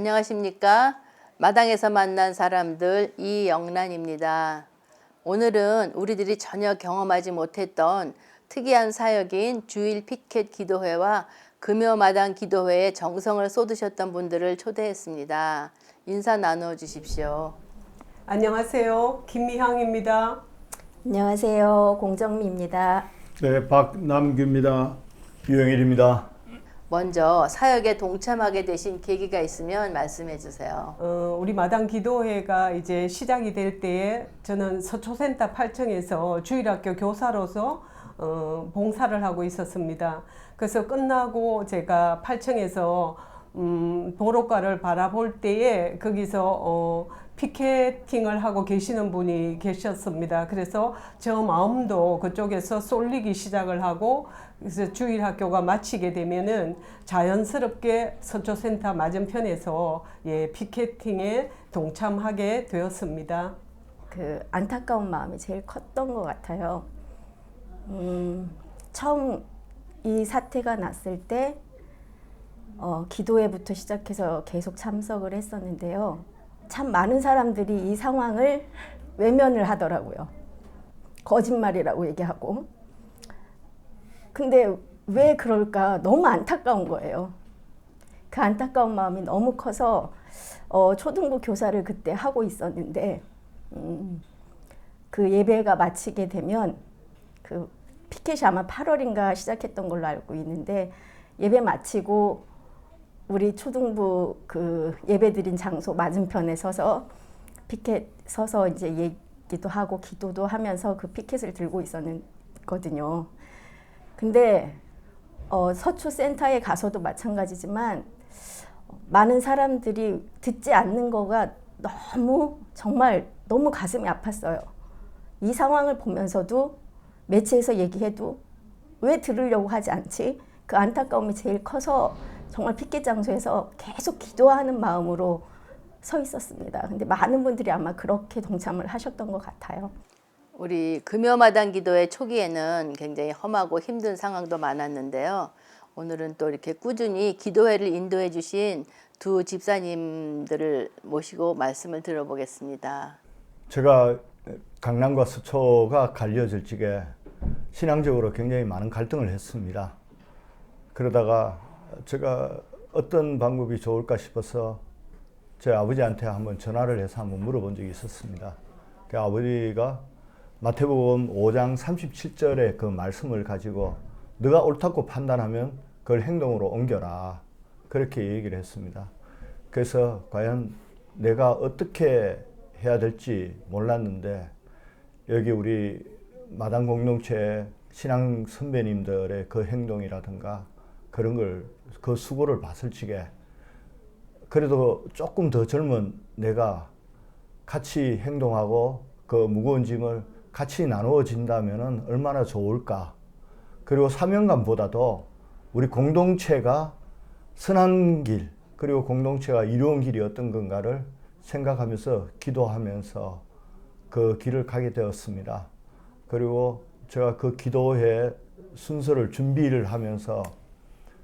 안녕하십니까? 마당에서 만난 사람들 이영란입니다. 오늘은 우리들이 전혀 경험하지 못했던 특이한 사역인 주일 피켓 기도회와 금요마당 기도회에 정성을 쏟으셨던 분들을 초대했습니다. 인사 나누어 주십시오. 안녕하세요. 김미향입니다. 안녕하세요. 공정미입니다. 네, 박남규입니다. 유영일입니다. 먼저 사역에 동참하게 되신 계기가 있으면 말씀해 주세요. 우리 마당 기도회가 이제 시작이 될 때에 저는 서초센터 8층에서 주일학교 교사로서 봉사를 하고 있었습니다. 그래서 끝나고 제가 8층에서 도로가를 바라볼 때에 거기서 피켓팅을 하고 계시는 분이 계셨습니다. 그래서 저 마음도 그쪽에서 쏠리기 시작을 하고, 그래서 주일학교가 마치게 되면은 자연스럽게 서초센터 맞은편에서 피켓팅에 동참하게 되었습니다. 그 안타까운 마음이 제일 컸던 것 같아요. 처음 이 사태가 났을 때 기도회부터 시작해서 계속 참석을 했었는데요. 참 많은 사람들이 이 상황을 외면을 하더라고요. 거짓말이라고 얘기하고. 근데 왜 그럴까 너무 안타까운 거예요. 그 안타까운 마음이 너무 커서 초등부 교사를 그때 하고 있었는데 그 예배가 마치게 되면 그 피켓이 아마 8월인가 시작했던 걸로 알고 있는데, 예배 마치고 우리 초등부 그 예배 드린 장소 맞은편에 서서 피켓 서서 이제 얘기도 하고 기도도 하면서 그 피켓을 들고 있었거든요. 근데 서초센터에 가서도 마찬가지지만 많은 사람들이 듣지 않는 거가 정말 너무 가슴이 아팠어요. 이 상황을 보면서도 매체에서 얘기해도 왜 들으려고 하지 않지? 그 안타까움이 제일 커서 정말 피켓 장소에서 계속 기도하는 마음으로 서 있었습니다. 근데 많은 분들이 아마 그렇게 동참을 하셨던 것 같아요. 우리 금요마당 기도회 초기에는 굉장히 험하고 힘든 상황도 많았는데요. 오늘은 또 이렇게 꾸준히 기도회를 인도해 주신 두 집사님들을 모시고 말씀을 들어보겠습니다. 제가 강남과 서초가 갈려질 적에 신앙적으로 굉장히 많은 갈등을 했습니다. 그러다가 제가 어떤 방법이 좋을까 싶어서 제 아버지한테 한번 전화를 해서 한번 물어본 적이 있었습니다. 그 아버지가 마태복음 5장 37절의 그 말씀을 가지고 네가 옳다고 판단하면 그걸 행동으로 옮겨라, 그렇게 얘기를 했습니다. 그래서 과연 내가 어떻게 해야 될지 몰랐는데, 여기 우리 마당 공동체 신앙 선배님들의 그 행동이라든가 그런 걸, 그 수고를 봤을 적에 그래도 조금 더 젊은 내가 같이 행동하고 그 무거운 짐을 같이 나누어진다면 얼마나 좋을까. 그리고 사명감보다도 우리 공동체가 선한 길, 그리고 공동체가 이루은 길이 어떤 건가를 생각하면서 기도하면서 그 길을 가게 되었습니다. 그리고 제가 그 기도회 순서를 준비를 하면서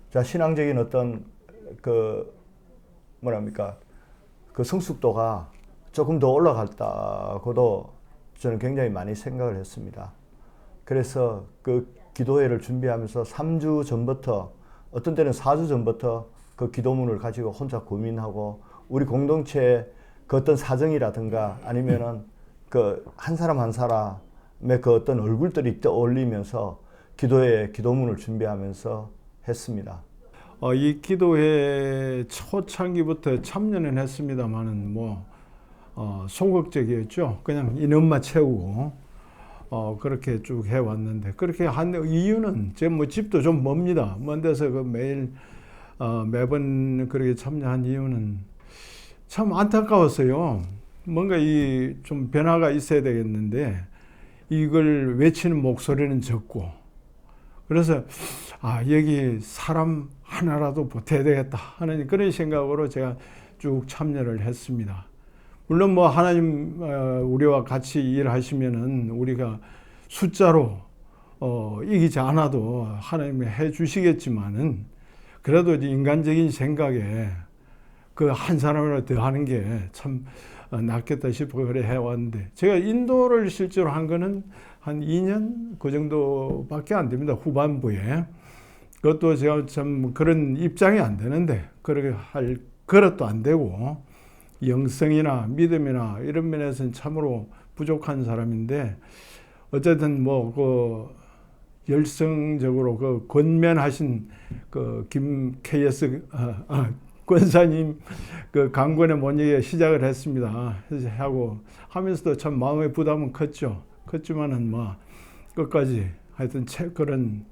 자, 신앙적인 어떤 그 성숙도가 조금 더 올라갔다고도 저는 굉장히 많이 생각을 했습니다. 그래서 그 기도회를 준비하면서 3주 전부터, 어떤 때는 4주 전부터 그 기도문을 가지고 혼자 고민하고, 우리 공동체의 그 어떤 사정이라든가 아니면은 그 한 사람 한 사람의 그 어떤 얼굴들이 떠올리면서 기도회 기도문을 준비하면서 했습니다. 이 기도회 초창기부터 참여는 했습니다만은 소극적이었죠. 그냥 인원만 채우고 그렇게 쭉 해왔는데, 그렇게 한 이유는 제 집도 좀 멉니다. 먼 데서 그 매번 그렇게 참여한 이유는 참 안타까웠어요. 뭔가 좀 변화가 있어야 되겠는데 이걸 외치는 목소리는 적고, 그래서 여기 사람 하나라도 보태야 되겠다 하는 그런 생각으로 제가 쭉 참여를 했습니다. 물론 하나님 우리와 같이 일하시면은 우리가 숫자로 이기지 않아도 하나님이 해 주시겠지만은, 그래도 인간적인 생각에 그 한 사람이라도 더 하는 게 참 낫겠다 싶어 그래 해왔는데, 제가 인도를 실제로 한 거는 한 2년 그 정도밖에 안 됩니다. 후반부에. 그것도 제가 참 그런 입장이 안 되는데, 그렇게 할 그릇도 안 되고, 영성이나 믿음이나 이런 면에서는 참으로 부족한 사람인데, 어쨌든 뭐 그 열성적으로 그 권면하신 그 김 KS 권사님 그 강권에 못 이기게 시작을 했습니다. 하고 하면서도 참 마음의 부담은 컸지만은 뭐 끝까지 하여튼 그런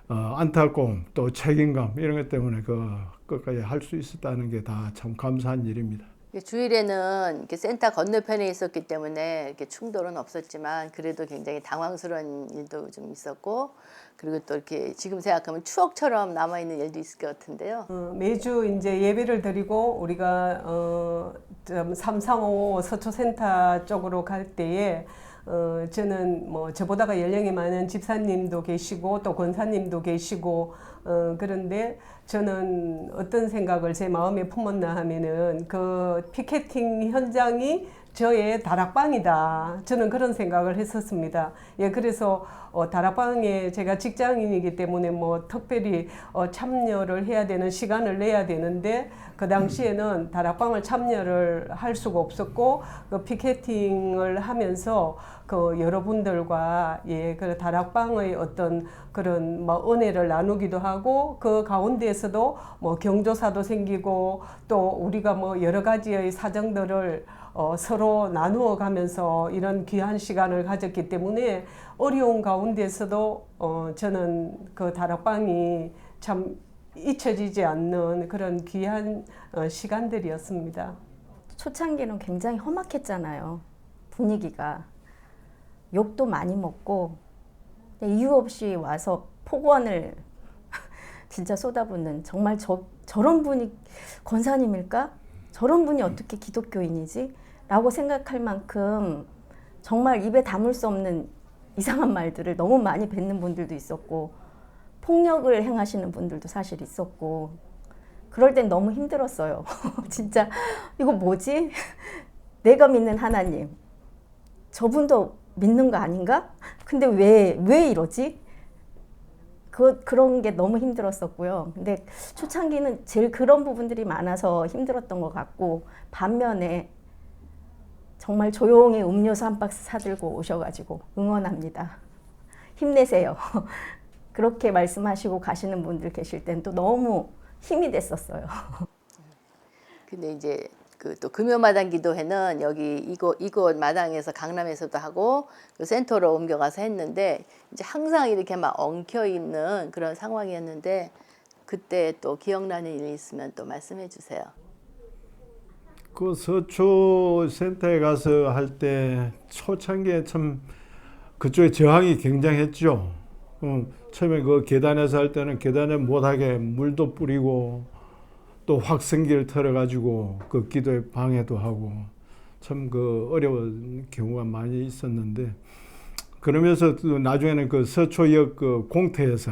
안타까움 또 책임감 이런 것 때문에 그 끝까지 할 수 있었다는 게 다 참 감사한 일입니다. 주일에는 이렇게 센터 건너편에 있었기 때문에 이렇게 충돌은 없었지만 그래도 굉장히 당황스러운 일도 좀 있었고, 그리고 또 이렇게 지금 생각하면 추억처럼 남아 있는 일도 있을 것 같은데요. 매주 이제 예배를 드리고 우리가 335 서초센터 쪽으로 갈 때에 저는 뭐 저보다가 연령이 많은 집사님도 계시고 또 권사님도 계시고 그런데 저는 어떤 생각을 제 마음에 품었나 하면은 그 피켓팅 현장이 저의 다락방이다. 저는 그런 생각을 했었습니다. 예, 그래서 다락방에 제가 직장인이기 때문에 뭐 특별히 참여를 해야 되는 시간을 내야 되는데 그 당시에는 다락방을 참여를 할 수가 없었고 그 피켓팅을 하면서 그 여러분들과 예, 그 다락방의 어떤 그런 뭐 은혜를 나누기도 하고 그 가운데에서도 뭐 경조사도 생기고 또 우리가 뭐 여러 가지의 사정들을 서로 나누어 가면서 이런 귀한 시간을 가졌기 때문에 어려운 가운데서도 저는 그 다락방이 참 잊혀지지 않는 그런 귀한 시간들이었습니다. 초창기는 굉장히 험악했잖아요. 분위기가. 욕도 많이 먹고 이유 없이 와서 폭언을 진짜 쏟아붓는, 정말 저런 분이 권사님일까? 저런 분이 어떻게 기독교인이지? 라고 생각할 만큼 정말 입에 담을 수 없는 이상한 말들을 너무 많이 뱉는 분들도 있었고 폭력을 행하시는 분들도 사실 있었고 그럴 땐 너무 힘들었어요. 진짜 이거 뭐지? 내가 믿는 하나님 저분도 믿는 거 아닌가? 근데 왜 이러지? 그런 게 너무 힘들었었고요. 근데 초창기는 제일 그런 부분들이 많아서 힘들었던 것 같고, 반면에 정말 조용히 음료수 한 박스 사들고 오셔가지고 응원합니다. 힘내세요. 그렇게 말씀하시고 가시는 분들 계실 땐 또 너무 힘이 됐었어요. 근데 이제 그 또 금요마당 기도회는 여기 이곳 마당에서 강남에서도 하고 그 센터로 옮겨가서 했는데 이제 항상 이렇게 막 엉켜 있는 그런 상황이었는데 그때 또 기억나는 일이 있으면 또 말씀해 주세요. 그 서초 센터에 가서 할 때 초창기에 참 그쪽에 저항이 굉장했죠. 처음에 그 계단에서 할 때는 계단에 못하게 물도 뿌리고 또 확성기를 털어가지고 그 기도에 방해도 하고 참 그 어려운 경우가 많이 있었는데, 그러면서 또 나중에는 그 서초역 그 공터에서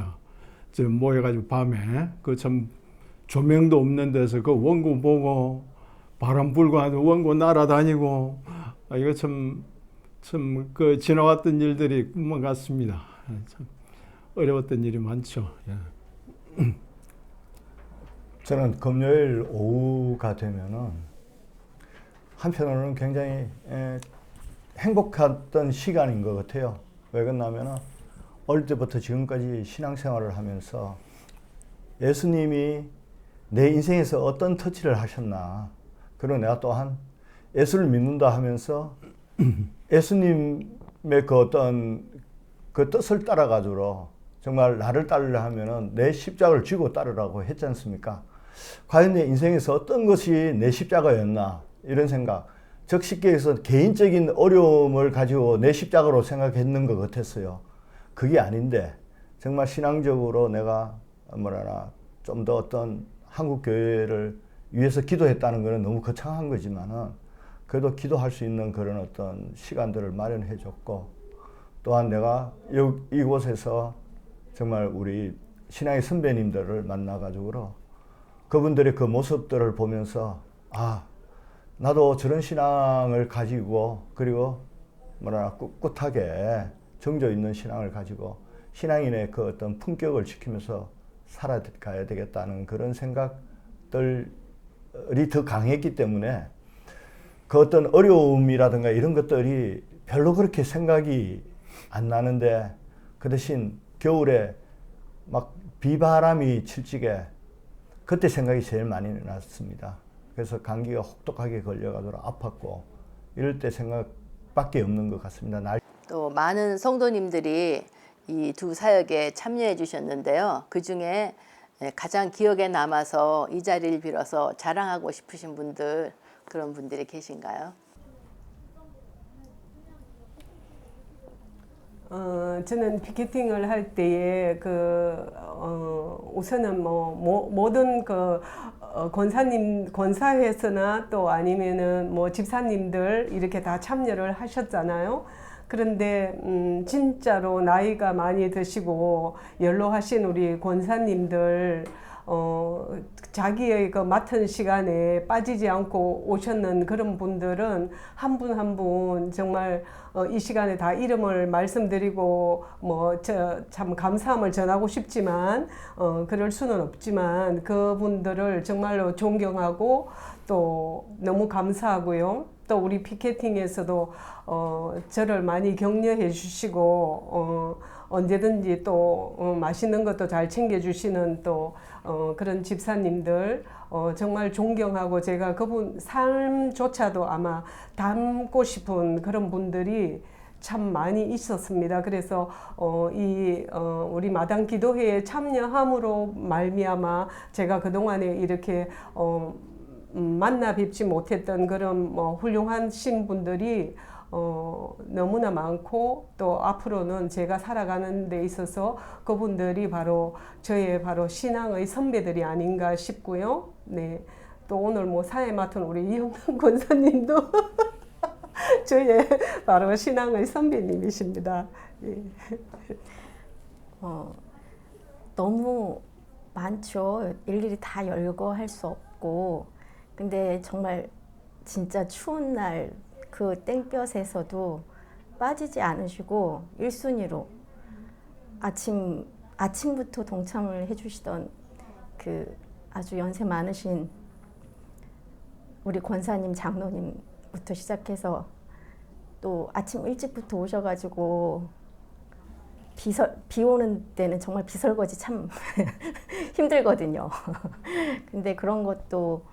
저 모여가지고 밤에 그 참 조명도 없는 데서 그 원고 보고 바람 불고 하는 원고 날아다니고 이거 참 그 지나왔던 일들이 꿈만 같습니다. 참 어려웠던 일이 많죠. 예. 저는 금요일 오후가 되면은 한편으로는 굉장히 행복했던 시간인 것 같아요. 왜 그러냐면은 어릴 때부터 지금까지 신앙생활을 하면서 예수님이 내 인생에서 어떤 터치를 하셨나, 그리고 내가 또한 예수를 믿는다 하면서 예수님의 그 어떤 그 뜻을 따라가지고 정말 나를 따르려 하면은 내 십자가를 쥐고 따르라고 했지 않습니까? 과연 내 인생에서 어떤 것이 내 십자가였나, 이런 생각. 즉 쉽게 해서 개인적인 어려움을 가지고 내 십자가로 생각했는 것 같았어요. 그게 아닌데 정말 신앙적으로 내가 좀 더 어떤 한국 교회를 위해서 기도했다는 것은 너무 거창한 거지만은 그래도 기도할 수 있는 그런 어떤 시간들을 마련해 줬고, 또한 내가 이곳에서 정말 우리 신앙의 선배님들을 만나 가지고 그분들의 그 모습들을 보면서 아, 나도 저런 신앙을 가지고 그리고 뭐라 꿋꿋하게 정조 있는 신앙을 가지고 신앙인의 그 어떤 품격을 지키면서 살아가야 되겠다는 그런 생각들이 더 강했기 때문에 그 어떤 어려움이라든가 이런 것들이 별로 그렇게 생각이 안 나는데 그 대신 겨울에 막 비바람이 칠 적에 그때 생각이 제일 많이 났습니다. 그래서 감기가 혹독하게 걸려가도록 아팠고 이럴 때 생각밖에 없는 것 같습니다. 또 많은 성도님들이 이 두 사역에 참여해 주셨는데요. 그 중에 가장 기억에 남아서 이 자리를 빌어서 자랑하고 싶으신 분들, 그런 분들이 계신가요? 저는 피켓팅을 할 때에 우선은 모든 권사회에서나 또 아니면은 집사님들 이렇게 다 참여를 하셨잖아요. 그런데 진짜로 나이가 많이 드시고 연로하신 우리 권사님들 자기의 그 맡은 시간에 빠지지 않고 오셨는 그런 분들은 한 분 한 분 정말 이 시간에 다 이름을 말씀드리고 참 감사함을 전하고 싶지만 그럴 수는 없지만 그분들을 정말로 존경하고 또 너무 감사하고요. 또 우리 피켓팅에서도 저를 많이 격려해 주시고 언제든지 또 맛있는 것도 잘 챙겨주시는 또 그런 집사님들 정말 존경하고 제가 그분 삶조차도 아마 닮고 싶은 그런 분들이 참 많이 있었습니다. 그래서 우리 마당 기도회에 참여함으로 말미암아 제가 그동안에 이렇게 만나 뵙지 못했던 그런 훌륭하신 분들이 너무나 많고 또 앞으로는 제가 살아가는 데 있어서 그분들이 바로 저의 바로 신앙의 선배들이 아닌가 싶고요. 네. 또 오늘 사회 맡은 우리 이영남 권사님도 저의 바로 신앙의 선배님이십니다. 예. 너무 많죠. 일일이 다 열거할 수 없고. 근데 정말 진짜 추운 날 그 땡볕에서도 빠지지 않으시고 1순위로 아침부터 동참을 해주시던 그 아주 연세 많으신 우리 권사님, 장로님부터 시작해서 또 아침 일찍부터 오셔가지고 비 오는 때는 정말 비설거지 참 힘들거든요. 근데 그런 것도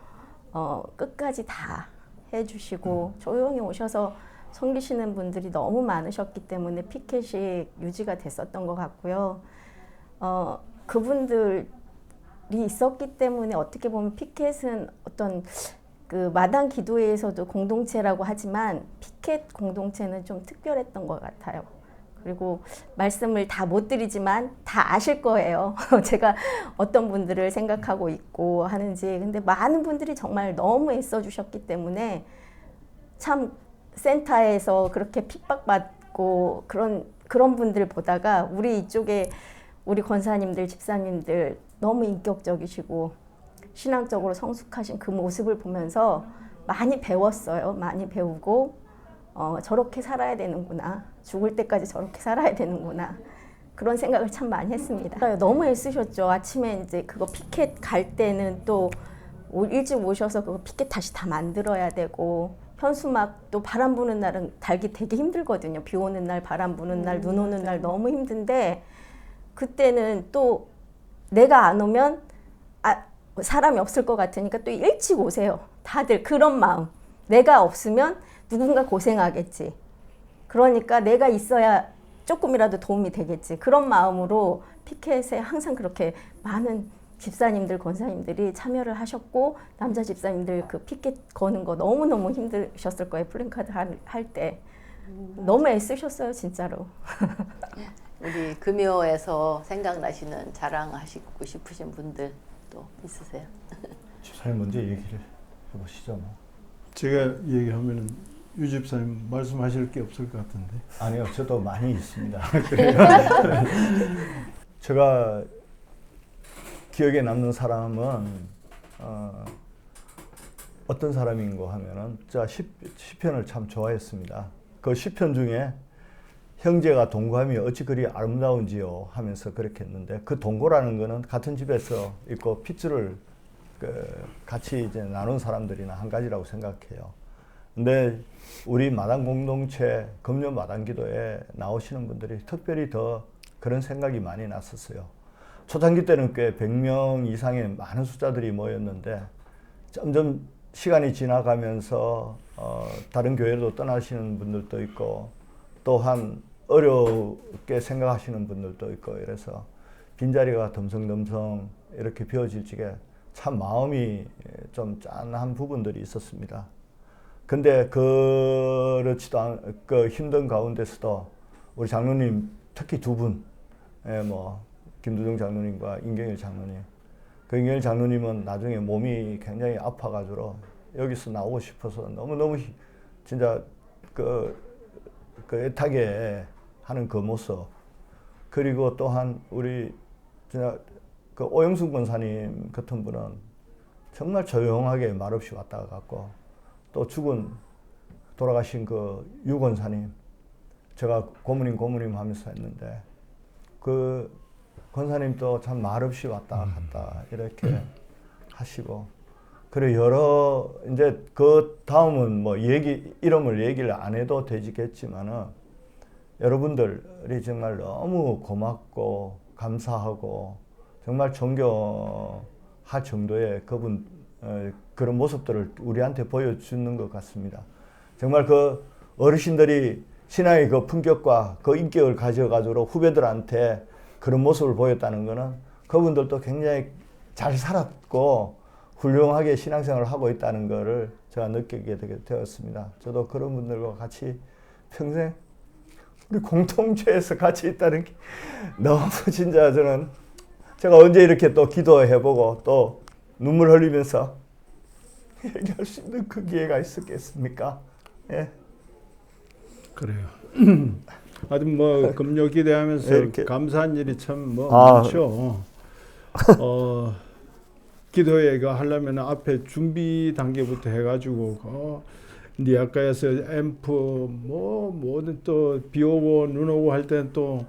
끝까지 다 해주시고 조용히 오셔서 섬기시는 분들이 너무 많으셨기 때문에 피켓이 유지가 됐었던 것 같고요. 그분들이 있었기 때문에 어떻게 보면 피켓은 어떤 그 마당 기도회에서도 공동체라고 하지만 피켓 공동체는 좀 특별했던 것 같아요. 그리고 말씀을 다 못 드리지만 다 아실 거예요. 제가 어떤 분들을 생각하고 있고 하는지. 근데 많은 분들이 정말 너무 애써 주셨기 때문에 참 센터에서 그렇게 핍박받고 그런 분들 보다가 우리 이쪽에 우리 권사님들, 집사님들 너무 인격적이시고 신앙적으로 성숙하신 그 모습을 보면서 많이 배웠어요. 많이 배우고 저렇게 살아야 되는구나. 죽을 때까지 저렇게 살아야 되는구나. 그런 생각을 참 많이 했습니다. 너무 애쓰셨죠. 아침에 이제 그거 피켓 갈 때는 또 일찍 오셔서 그거 피켓 다시 다 만들어야 되고 현수막도 바람 부는 날은 달기 되게 힘들거든요. 비 오는 날, 바람 부는 날, 눈 오는 날 너무 힘든데 그때는 또 내가 안 오면 사람이 없을 것 같으니까 또 일찍 오세요. 다들 그런 마음. 내가 없으면 누군가 고생하겠지. 그러니까 내가 있어야 조금이라도 도움이 되겠지. 그런 마음으로 피켓에 항상 그렇게 많은 집사님들, 권사님들이 참여를 하셨고 남자 집사님들 그 피켓 거는 거 너무너무 힘드셨을 거예요. 플랜카드 할 때. 너무 애쓰셨어요, 진짜로. 우리 금요에서 생각나시는 자랑하시고 싶으신 분들 또 있으세요? 집사님 먼저 얘기를 해보시죠. 제가 얘기하면은 유 집사님 말씀하실 게 없을 것 같은데. 아니요, 저도 많이 있습니다. 제가 기억에 남는 사람은 어떤 사람인고 하면은 제가 시편을 참 좋아했습니다. 그 시편 중에 형제가 동거함이 어찌 그리 아름다운지요 하면서 그렇게 했는데, 그 동거라는 거는 같은 집에서 있고 핏줄을 같이 이제 나눈 사람들이나 한 가지라고 생각해요. 근데 우리 마당 공동체 금요 마당 기도에 나오시는 분들이 특별히 더 그런 생각이 많이 났었어요. 초창기 때는 꽤 100명 이상의 많은 숫자들이 모였는데, 점점 시간이 지나가면서 다른 교회로 떠나시는 분들도 있고, 또한 어렵게 생각하시는 분들도 있고, 이래서 빈자리가 덤성덤성 이렇게 비어질 적에 참 마음이 좀 짠한 부분들이 있었습니다. 근데 그렇지도 그 힘든 가운데서도 우리 장로님 특히 두 분, 뭐 김두정 장로님과 임경일 장로님. 그 임경일 장로님은 나중에 몸이 굉장히 아파가지고 여기서 나오고 싶어서 너무너무 진짜 그 애타게 하는 그 모습. 그리고 또한 우리 진짜 그 오영숙 권사님 같은 분은 정말 조용하게 말없이 왔다가 갔고, 또 돌아가신 그 유 권사님, 제가 고모님 하면서 했는데, 그 권사님도 참 말없이 왔다 갔다 이렇게 하시고, 그리고 이제 그 다음은 뭐 이름을 얘기를 안 해도 되겠지만은, 여러분들이 정말 너무 고맙고 감사하고 정말 존경할 정도의 그런 모습들을 우리한테 보여주는 것 같습니다. 정말 그 어르신들이 신앙의 그 품격과 그 인격을 가져가지고 후배들한테 그런 모습을 보였다는 것은 그분들도 굉장히 잘 살았고 훌륭하게 신앙생활을 하고 있다는 것을 제가 느끼게 되었습니다. 저도 그런 분들과 같이 평생 우리 공동체에서 같이 있다는 게 너무 진짜 저는, 제가 언제 이렇게 또 기도해보고 또 눈물 흘리면서 얘기할 수 있는 그 기회가 있었겠습니까? 예. 그래요. 하여튼 뭐 금요 기대하면서 이렇게. 감사한 일이 참 많죠. 기도회가 하려면 앞에 준비 단계부터 해가지고 니아카에서 앰프 뭐든 또 비 오고 눈 오고 할 때는 또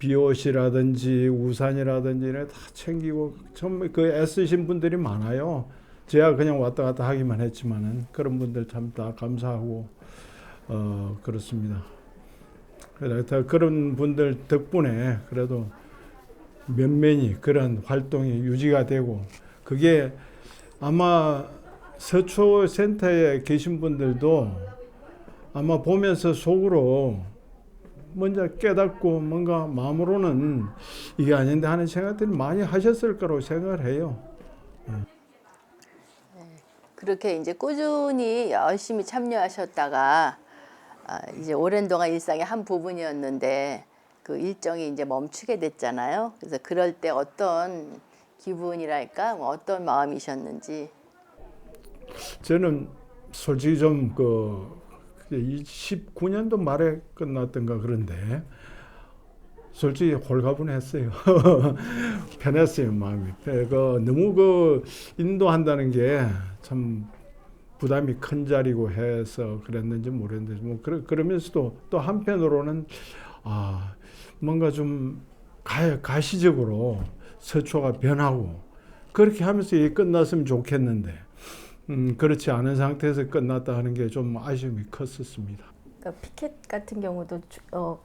비옷이라든지 우산이라든지 이런 다 챙기고 정말 그 애쓰신 분들이 많아요. 제가 그냥 왔다 갔다 하기만 했지만은 그런 분들 참 다 감사하고 그렇습니다. 그래서 그런 분들 덕분에 그래도 면면이 그런 활동이 유지가 되고, 그게 아마 서초 센터에 계신 분들도 아마 보면서 속으로 먼저 깨닫고 뭔가 마음으로는 이게 아닌데 하는 생각들이 많이 하셨을 거라고 생각을 해요. 그렇게 이제 꾸준히 열심히 참여하셨다가 이제 오랜 동안 일상의 한 부분이었는데 그 일정이 이제 멈추게 됐잖아요. 그래서 그럴 때 어떤 기분이랄까, 뭐 어떤 마음이셨는지. 저는 솔직히 좀 19년도 말에 끝났던가 그런데 솔직히 홀가분했어요. 편했어요, 마음이. 너무 인도한다는 게 참 부담이 큰 자리고 해서 그랬는지 모르겠는데, 뭐 그러면서도 또 한편으로는 뭔가 좀 가시적으로 서초가 변하고 그렇게 하면서 이게 끝났으면 좋겠는데 그렇지 않은 상태에서 끝났다 하는 게 좀 아쉬움이 컸었습니다. 그러니까 피켓 같은 경우도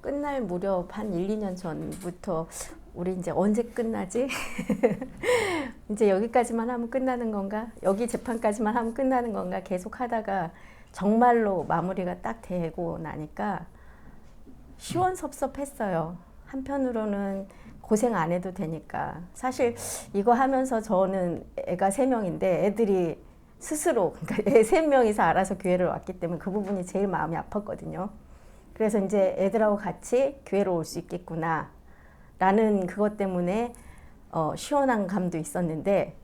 끝날 무렵 한 1, 2년 전부터 우리 이제 언제 끝나지? 이제 여기까지만 하면 끝나는 건가? 여기 재판까지만 하면 끝나는 건가? 계속 하다가 정말로 마무리가 딱 되고 나니까 시원섭섭했어요. 한편으로는 고생 안 해도 되니까. 사실 이거 하면서 저는 애가 3명인데 애들이 스스로, 그러니까 애 3명이서 알아서 교회를 왔기 때문에 그 부분이 제일 마음이 아팠거든요. 그래서 이제 애들하고 같이 교회로 올 수 있겠구나 라는 그것 때문에 시원한 감도 있었는데,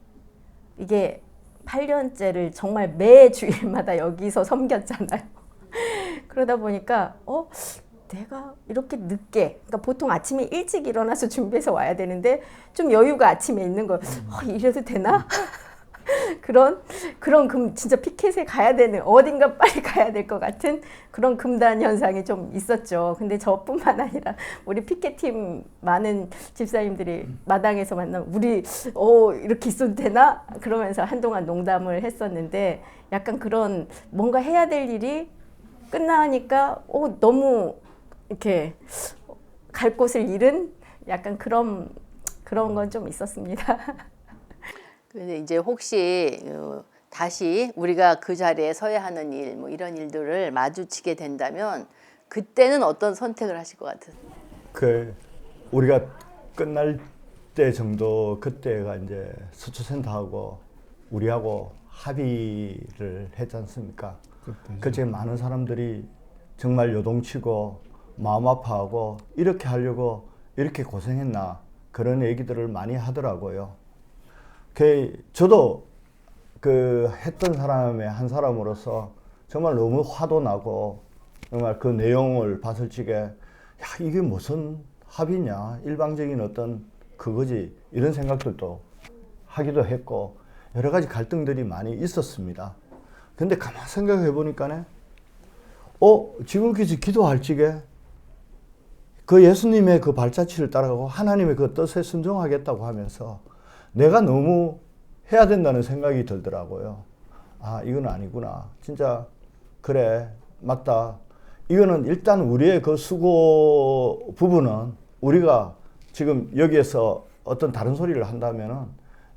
이게 8년째를 정말 매 주일마다 여기서 섬겼잖아요. 그러다 보니까 내가 이렇게 늦게, 그러니까 보통 아침에 일찍 일어나서 준비해서 와야 되는데 좀 여유가 아침에 있는 거예요. 이래도 되나? 진짜 피켓에 가야 되는, 어딘가 빨리 가야 될 것 같은 그런 금단 현상이 좀 있었죠. 근데 저뿐만 아니라 우리 피켓팀 많은 집사님들이 마당에서 만나면 우리 이렇게 있어도 되나? 그러면서 한동안 농담을 했었는데, 약간 그런 뭔가 해야 될 일이 끝나니까 너무 이렇게 갈 곳을 잃은 약간 그런 건 좀 있었습니다. 근데 이제 혹시 다시 우리가 그 자리에 서야 하는 일, 뭐 이런 일들을 마주치게 된다면 그때는 어떤 선택을 하실 것 같으세요? 우리가 끝날 때 정도, 그때가 이제 서초센터하고 우리하고 합의를 했지 않습니까? 그때 많은 사람들이 정말 요동치고 마음 아파하고 이렇게 하려고 이렇게 고생했나, 그런 얘기들을 많이 하더라고요. 저도 했던 사람의 한 사람으로서 정말 너무 화도 나고, 정말 그 내용을 봤을 적에 야, 이게 무슨 합의냐, 일방적인 어떤 그거지, 이런 생각들도 하기도 했고, 여러 가지 갈등들이 많이 있었습니다. 근데 가만 생각해 보니까네, 지금까지 기도할 적에 그 예수님의 그 발자취를 따라가고 하나님의 그 뜻에 순종하겠다고 하면서 내가 너무 해야 된다는 생각이 들더라고요. 아, 이건 아니구나. 진짜, 그래, 맞다. 이거는 일단 우리의 그 수고 부분은 우리가 지금 여기에서 어떤 다른 소리를 한다면은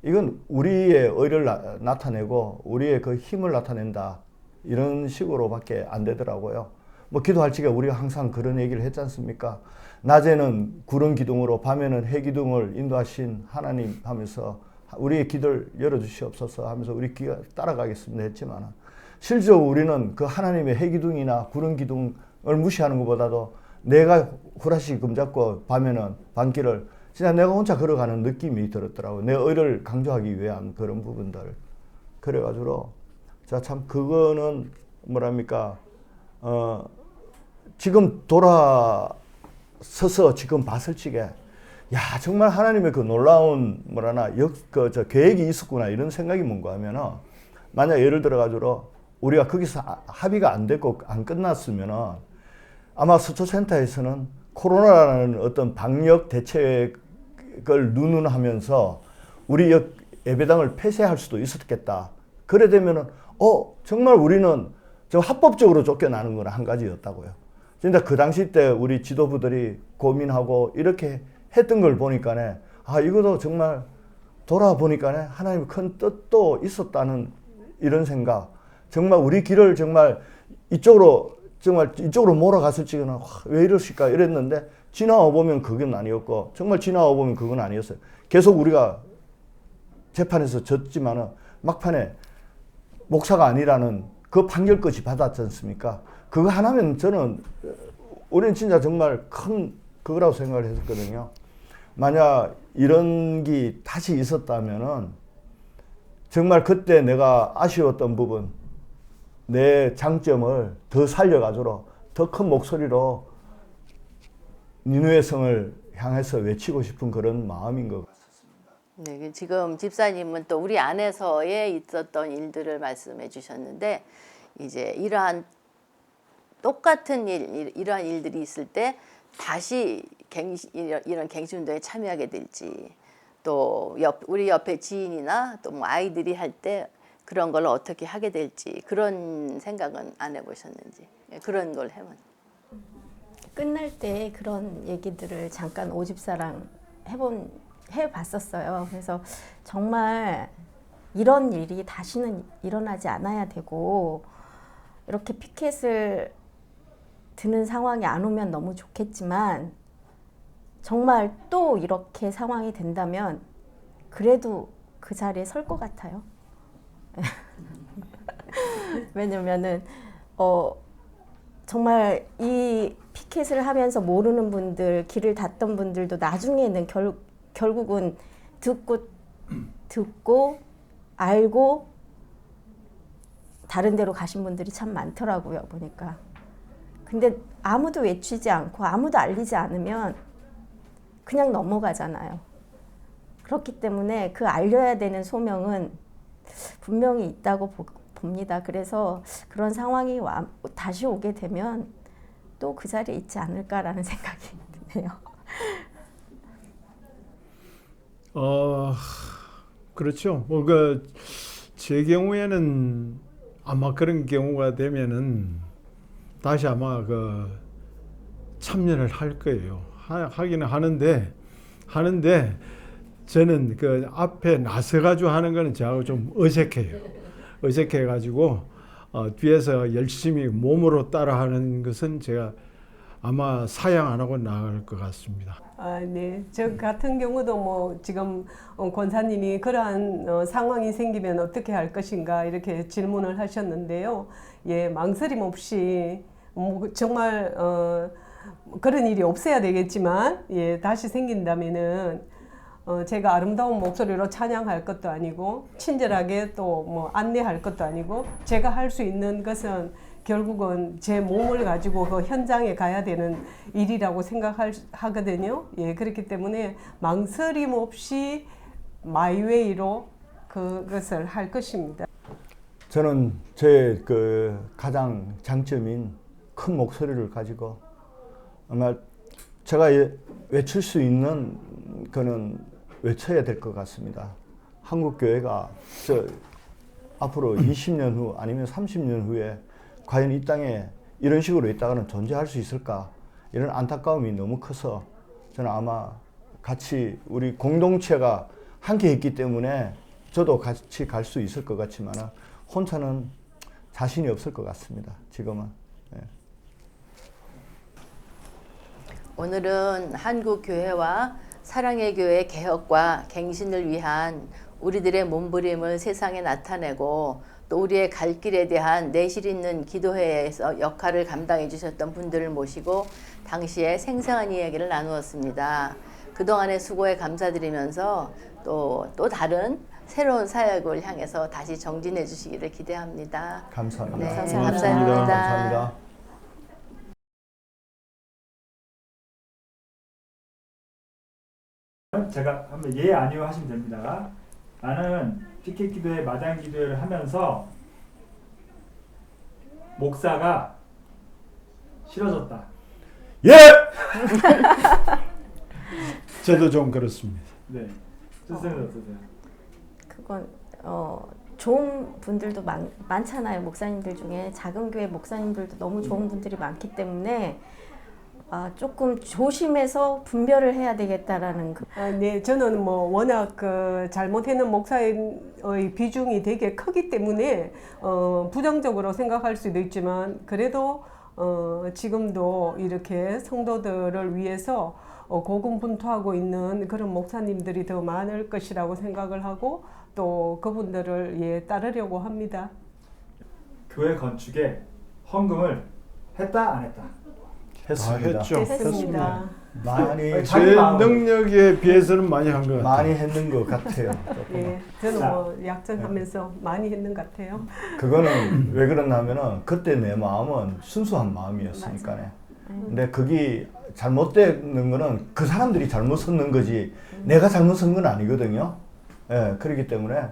이건 우리의 의를 나타내고 우리의 그 힘을 나타낸다, 이런 식으로밖에 안 되더라고요. 뭐 기도할 적에 우리가 항상 그런 얘기를 했지 않습니까? 낮에는 구름 기둥으로 밤에는 해 기둥을 인도하신 하나님 하면서 우리의 길을 열어주시옵소서 하면서 우리 귀가 따라가겠습니다 했지만, 실제로 우리는 그 하나님의 해 기둥이나 구름 기둥을 무시하는 것보다도 내가 후라시 금잡고 밤에는 밤길을 진짜 내가 혼자 걸어가는 느낌이 들었더라고요. 내 의를 강조하기 위한 그런 부분들. 그래가지고 자, 참 그거는 뭐랍니까, 지금 돌아서서 지금 봤을 적에 야, 정말 하나님의 그 놀라운 계획이 있었구나, 이런 생각이 뭔가 하면은, 만약 예를 들어가지고 우리가 거기서 합의가 안 됐고 안 끝났으면은 아마 서초센터에서는 코로나라는 어떤 방역 대책을 누눈하면서 우리 예배당을 폐쇄할 수도 있었겠다. 그래 되면은 정말 우리는 저 합법적으로 쫓겨나는 건 한 가지였다고요. 진짜 그 당시 때 우리 지도부들이 고민하고 이렇게 했던 걸 보니까네, 아, 이것도 정말 돌아보니까네 하나님의 큰 뜻도 있었다는 이런 생각. 정말 우리 길을 정말 이쪽으로 몰아갔을 적에는 왜 이러실까 이랬는데, 지나와 보면 그건 아니었고, 정말 지나와 보면 그건 아니었어요. 계속 우리가 재판에서 졌지만은 막판에 목사가 아니라는 그 판결까지 받았지 않습니까? 그거 하나면 우리는 진짜 정말 큰 그거라고 생각을 했었거든요. 만약 이런 게 다시 있었다면은 정말 그때 내가 아쉬웠던 부분, 내 장점을 더 살려가지고 더 큰 목소리로 니누의 성을 향해서 외치고 싶은 그런 마음인 것 같습니다. 네, 지금 집사님은 또 우리 안에서의 있었던 일들을 말씀해 주셨는데, 이제 이러한 똑같은 이러한 일들이 있을 때 다시 이런 갱신운동에 참여하게 될지, 또 우리 옆에 지인이나 또 뭐 아이들이 할 때 그런 걸 어떻게 하게 될지, 그런 생각은 안 해보셨는지, 그런 걸 끝날 때 그런 얘기들을 잠깐 오집사랑 해봤었어요. 그래서 정말 이런 일이 다시는 일어나지 않아야 되고, 이렇게 피켓을 드는 상황이 안 오면 너무 좋겠지만, 정말 또 이렇게 상황이 된다면 그래도 그 자리에 설 것 같아요. 왜냐면은 정말 이 피켓을 하면서 모르는 분들, 길을 닫던 분들도 나중에는 결국은 듣고 알고 다른 데로 가신 분들이 참 많더라고요, 보니까. 근데 아무도 외치지 않고 아무도 알리지 않으면 그냥 넘어가잖아요. 그렇기 때문에 그 알려야 되는 소명은 분명히 있다고 봅니다. 그래서 그런 상황이 다시 오게 되면 또 그 자리에 있지 않을까라는 생각이 드네요. 그렇죠. 제 경우에는 아마 그런 경우가 되면은 다시 아마 참여를 할 거예요. 하기는 하는데 저는 그 앞에 나서가지고 하는 거는 저하고 좀 어색해요. 어색해가지고 뒤에서 열심히 몸으로 따라하는 것은 제가 아마 사양 안 하고 나갈 것 같습니다. 네. 저 같은 경우도 뭐 지금 권사님이 그러한 상황이 생기면 어떻게 할 것인가 이렇게 질문을 하셨는데요. 예, 망설임 없이 뭐 정말 그런 일이 없어야 되겠지만 예, 다시 생긴다면은 제가 아름다운 목소리로 찬양할 것도 아니고 친절하게 또 뭐 안내할 것도 아니고 제가 할 수 있는 것은 결국은 제 몸을 가지고 그 현장에 가야 되는 일이라고 생각하거든요. 예, 그렇기 때문에 망설임 없이 마이웨이로 그것을 할 것입니다. 저는 제 가장 장점인 큰 목소리를 가지고 아마 제가 외칠 수 있는 거는 외쳐야 될 것 같습니다. 한국 교회가 앞으로 20년 후 아니면 30년 후에 과연 이 땅에 이런 식으로 있다가는 존재할 수 있을까? 이런 안타까움이 너무 커서 저는 아마 같이 우리 공동체가 함께 있기 때문에 저도 같이 갈 수 있을 것 같지만 혼자는 자신이 없을 것 같습니다. 지금은. 예. 오늘은 한국 교회와 사랑의 교회 개혁과 갱신을 위한 우리들의 몸부림을 세상에 나타내고 또 우리의 갈 길에 대한 내실 있는 기도회에서 역할을 감당해 주셨던 분들을 모시고 당시의 생생한 이야기를 나누었습니다. 그동안의 수고에 감사드리면서 또 다른 새로운 사역을 향해서 다시 정진해 주시기를 기대합니다. 감사합니다. 네, 감사합니다. 감사합니다. 제가 한번 예 아니요 하시면 됩니다. 나는 피켓 기도회 마당 기도회를 하면서 목사가 싫어졌다. 예! 저도 좀 그렇습니다. 네. 선생님 어떠세요? 그건 좋은 분들도 많잖아요. 목사님들 중에 작은 교회 목사님들도 너무 좋은 분들이 많기 때문에 조금 조심해서 분별을 해야 되겠다라는 네, 저는 뭐 워낙 잘못했는 목사의 비중이 되게 크기 때문에 부정적으로 생각할 수도 있지만 그래도 지금도 이렇게 성도들을 위해서 고군분투하고 있는 그런 목사님들이 더 많을 것이라고 생각을 하고 또 그분들을 따르려고 합니다. 교회 건축에 헌금을 했다 안 했다? 했습니다. 했죠. 했습니다. 많이 제 능력에 비해서는 많이 한 것 같아요. 많이 했는 것 같아요. 예, 저는 뭐 약전하면서 많이 했는 것 같아요. 그거는 왜 그러냐면은 그때 내 마음은 순수한 마음이었으니까요. 근데 그게 잘못되는 거는 그 사람들이 잘못 섰는 거지 내가 잘못 선 건 아니거든요. 예, 그렇기 때문에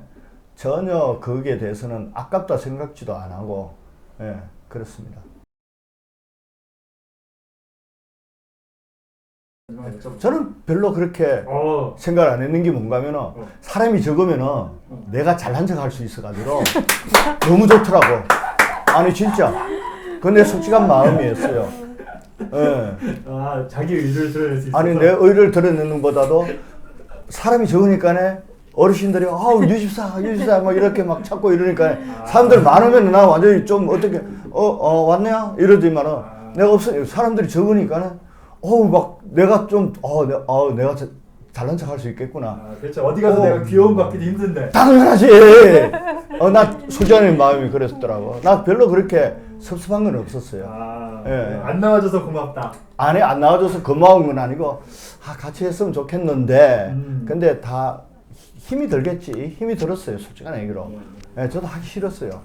전혀 거기에 대해서는 아깝다 생각지도 안 하고 예, 그렇습니다. 저는 별로 그렇게 생각 안 했는 게 뭔가 하면은 사람이 적으면은 내가 잘난 척 할 수 있어가지고 너무 좋더라고. 아니 진짜. 그건 내 솔직한 마음이었어요. 예. 자기 의를 드러낼 수 있어서. 아니 내 의를 드러내는 것보다도 사람이 적으니까네 어르신들이 유집사 막 이렇게 막 찾고 이러니까 사람들 많으면 나 완전히 좀 어떻게 왔냐 이러지만은 내가 없으니 사람들이 적으니까는 막 내가 좀 내가 잘난 척 할 수 있겠구나. 그렇죠. 어디 가서 내가 귀여움 받기도 힘든데. 당연하지. 나 솔직한 마음이 그랬더라고. 나 별로 그렇게 섭섭한 건 없었어요. 예. 안 나와줘서 고맙다. 안에 안 나와줘서 고마운 건 아니고 같이 했으면 좋겠는데 근데 다 힘이 들겠지. 힘이 들었어요. 솔직한 얘기로. 예, 저도 하기 싫었어요.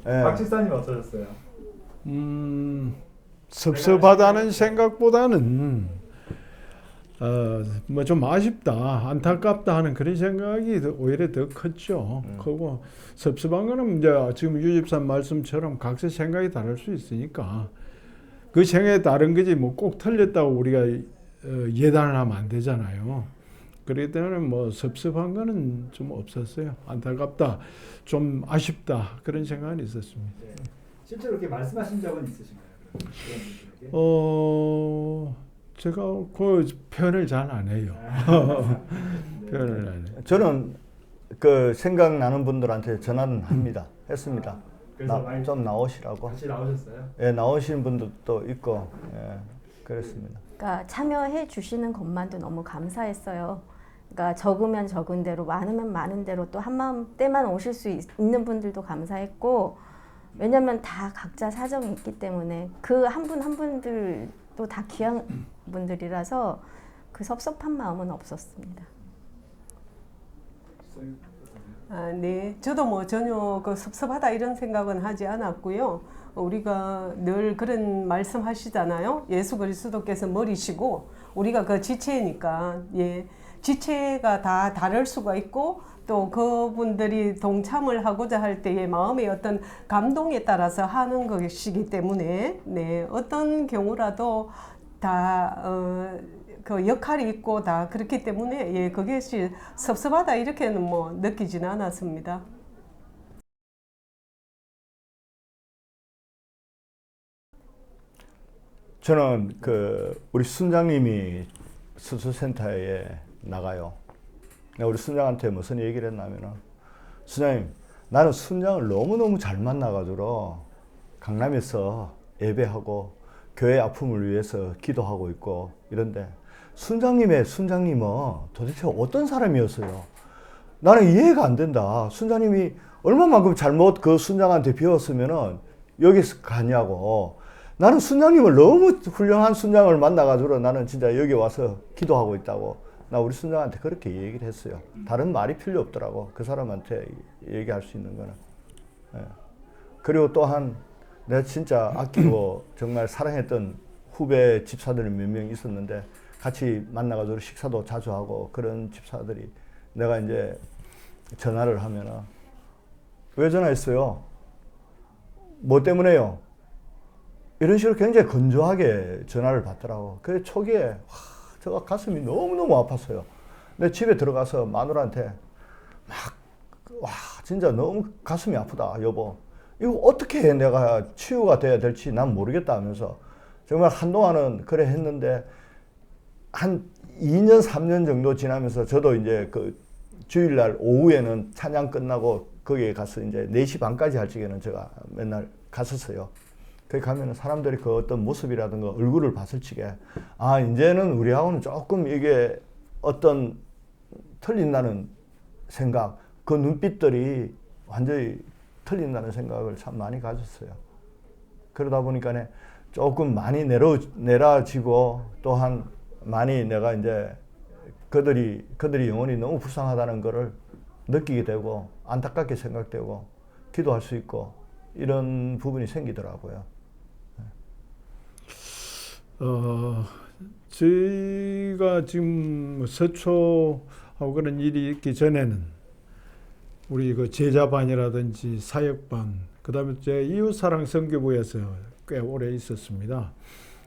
네. 박 집사님 어떠셨어요? 섭섭하다는 생각보다는 뭐 좀 아쉽다, 안타깝다 하는 그런 생각이 오히려 더 컸죠. 크고 섭섭한 거는 이제 지금 유 집사님 말씀처럼 각자 생각이 다를 수 있으니까 그 생각이 다른 거지 뭐 꼭 틀렸다고 우리가 예단을 하면 안 되잖아요. 그렇기 때문에 뭐 섭섭한 거는 좀 없었어요. 안타깝다, 좀 아쉽다 그런 생각은 있었습니다. 네. 실제로 그렇게 말씀하신 적은 있으신가요? 그런 분들에게? 제가 그 표현을 잘 안 해요. 표현을 안 해요. 저는 그 생각나는 분들한테 전화는 합니다. 했습니다. 그래서 많이 좀 나오시라고. 같이 나오셨어요? 예, 나오시는 분들도 있고, 예, 그랬습니다. 그러니까 참여해 주시는 것만도 너무 감사했어요. 그러니까 적으면 적은 대로, 많으면 많은 대로 또 한마음 때만 오실 수 있는 분들도 감사했고, 왜냐면 다 각자 사정이 있기 때문에 그 한 분 한 분들도 다 귀한 분들이라서 그 섭섭한 마음은 없었습니다. 아, 네. 저도 뭐 전혀 그 섭섭하다 이런 생각은 하지 않았고요. 우리가 늘 그런 말씀하시잖아요. 예수 그리스도께서 머리시고 우리가 그 지체니까, 예. 지체가 다 다를 수가 있고 또 그분들이 동참을 하고자 할 때의 마음의 어떤 감동에 따라서 하는 것이기 때문에, 네. 어떤 경우라도 다 그 역할이 있고 다 그렇기 때문에, 예, 그것이 섭섭하다 이렇게는 뭐 느끼지는 않았습니다. 저는 그 우리 순장님이 수술센터에 나가요. 내가 우리 순장한테 무슨 얘기를 했냐면은, 순장님, 나는 순장을 너무너무 잘 만나가지고 강남에서 예배하고 교회 아픔을 위해서 기도하고 있고 이런데, 순장님은 도대체 어떤 사람이었어요? 나는 이해가 안 된다. 순장님이 얼마만큼 잘못 그 순장한테 배웠으면은 여기서 가냐고. 나는 순장님을 너무 훌륭한 순장을 만나가지고 나는 진짜 여기 와서 기도하고 있다고. 나 우리 순장한테 그렇게 얘기를 했어요. 다른 말이 필요 없더라고. 그 사람한테 얘기할 수 있는 거는. 예. 그리고 또한 내가 진짜 아끼고 정말 사랑했던 후배 집사들이 몇 명 있었는데 같이 만나가지고 식사도 자주 하고 그런 집사들이 내가 이제 전화를 하면은, 왜 전화했어요? 뭐 때문에요? 이런 식으로 굉장히 건조하게 전화를 받더라고. 그래 초기에 제가 가슴이 너무너무 아팠어요. 근데 집에 들어가서 마누라한테 와 진짜 너무 가슴이 아프다 여보. 이거 어떻게 내가 치유가 돼야 될지 난 모르겠다 하면서 정말 한동안은 그래 했는데, 한 2년 3년 정도 지나면서 저도 이제 그 주일날 오후에는 찬양 끝나고 거기에 가서 이제 4시 반까지 할 적에는 제가 맨날 갔었어요. 거기 가면은 사람들이 그 어떤 모습이라든가 얼굴을 봤을 적에, 아, 이제는 우리하고는 조금 이게 어떤 틀린다는 생각, 그 눈빛들이 완전히 틀린다는 생각을 참 많이 가졌어요. 그러다 보니까 조금 많이 내려지고 또한 많이 내가 이제 그들이 영혼이 너무 불쌍하다는 것을 느끼게 되고 안타깝게 생각되고 기도할 수 있고 이런 부분이 생기더라고요. 저희가 지금 서초하고 그런 일이 있기 전에는 우리 그 제자반이라든지 사역반, 그 다음에 제 이웃사랑 선교부에서 꽤 오래 있었습니다.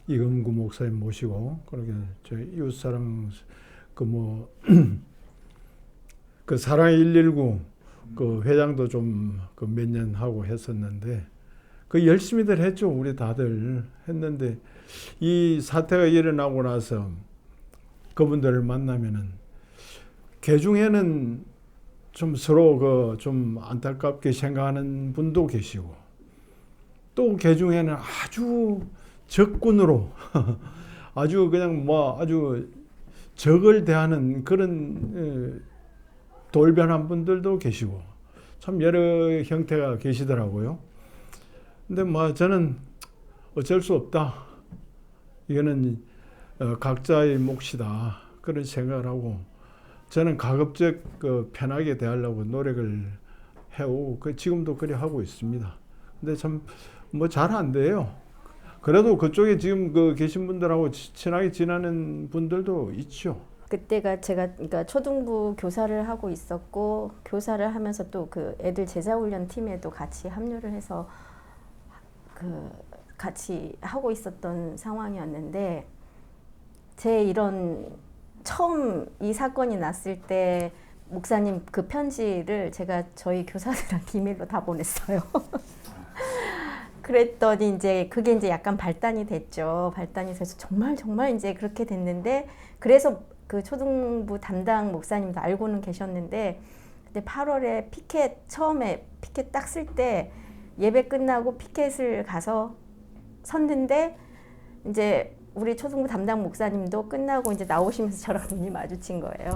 이금구 목사님 모시고, 그렇게 저 이웃사랑 그 사랑 119 그 회장도 좀 그 몇 년 하고 했었는데, 그 열심히들 했죠. 우리 다들 했는데, 이 사태가 일어나고 나서 그분들을 만나면은 개 중에는 좀 서로 그 좀 안타깝게 생각하는 분도 계시고, 또 개 중에는 아주 적군으로 아주 그냥 뭐 아주 적을 대하는 그런 돌변한 분들도 계시고 참 여러 형태가 계시더라고요. 근데 뭐 저는 어쩔 수 없다. 이거는 각자의 몫이다. 그런 생각을 하고 저는 가급적 그 편하게 대하려고 노력을 해오고 지금도 그래 하고 있습니다. 근데 참 뭐 잘 안 돼요. 그래도 그쪽에 지금 그 계신 분들하고 친하게 지내는 분들도 있죠. 그때가 제가 그러니까 초등부 교사를 하고 있었고 교사를 하면서 또 그 애들 제자훈련 팀에도 같이 합류를 해서 그 같이 하고 있었던 상황이었는데 제 이런 처음 이 사건이 났을 때 목사님 그 편지를 제가 저희 교사들한테 이메일로 다 보냈어요. 그랬더니 이제 그게 이제 약간 발단이 됐죠. 발단이 돼서 정말 이제 그렇게 됐는데 그래서 그 초등부 담당 목사님도 알고는 계셨는데 근데 8월에 피켓 처음에 피켓 딱 쓸 때 예배 끝나고 피켓을 가서 섰는데 이제 우리 초등부 담당 목사님도 끝나고 이제 나오시면서 저랑 눈이 마주친 거예요.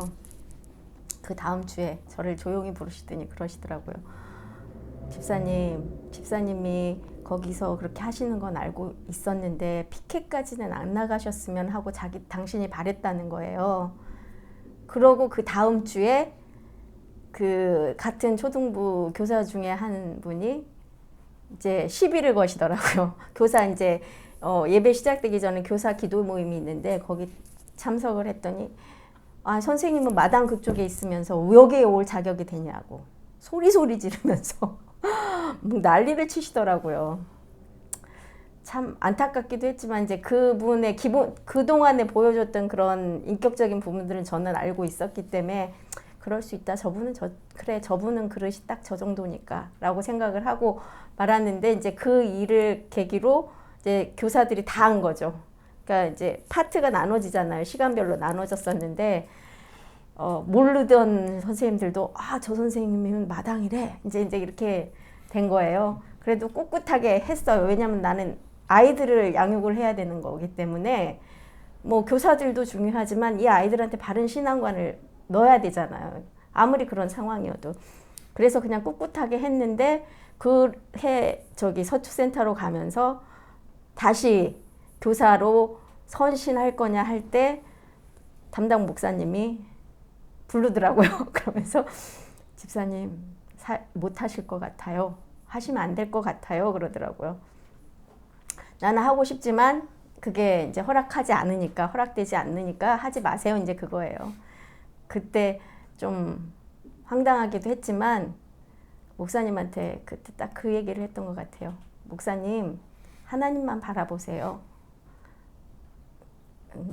그 다음 주에 저를 조용히 부르시더니 그러시더라고요. 집사님이 거기서 그렇게 하시는 건 알고 있었는데 피켓까지는 안 나가셨으면 하고 당신이 바랬다는 거예요. 그러고 그 다음 주에 그 같은 초등부 교사 중에 한 분이 이제 시비를 거시더라고요. 교사 이제 예배 시작되기 전에 교사 기도 모임이 있는데 거기 참석을 했더니 아 선생님은 마당 그쪽에 있으면서 여기에 올 자격이 되냐고 소리 지르면서 뭐 난리를 치시더라고요. 참 안타깝기도 했지만 이제 그분의 그동안에 보여줬던 그런 인격적인 부분들은 저는 알고 있었기 때문에 그럴 수 있다. 저분은 그릇이 딱 저 정도니까 라고 생각을 하고 말았는데 이제 그 일을 계기로 이제 교사들이 다 한 거죠. 그러니까 이제 파트가 나눠지잖아요. 시간별로 나눠졌었는데 모르던 선생님들도 아, 저 선생님은 마당이래. 이제 이렇게 된 거예요. 그래도 꿋꿋하게 했어요. 왜냐면 나는 아이들을 양육을 해야 되는 거기 때문에 뭐 교사들도 중요하지만 이 아이들한테 바른 신앙관을 넣어야 되잖아요. 아무리 그런 상황이어도. 그래서 그냥 꿋꿋하게 했는데 그 해 저기 서초센터로 가면서 다시 교사로 선신할 거냐 할 때 담당 목사님이 부르더라고요. 그러면서 집사님 못 하실 것 같아요. 하시면 안 될 것 같아요. 그러더라고요. 나는 하고 싶지만 그게 이제 허락되지 않으니까 하지 마세요. 이제 그거예요. 그때 좀 황당하기도 했지만 목사님한테 그때 딱 그 얘기를 했던 것 같아요. 목사님, 하나님만 바라보세요.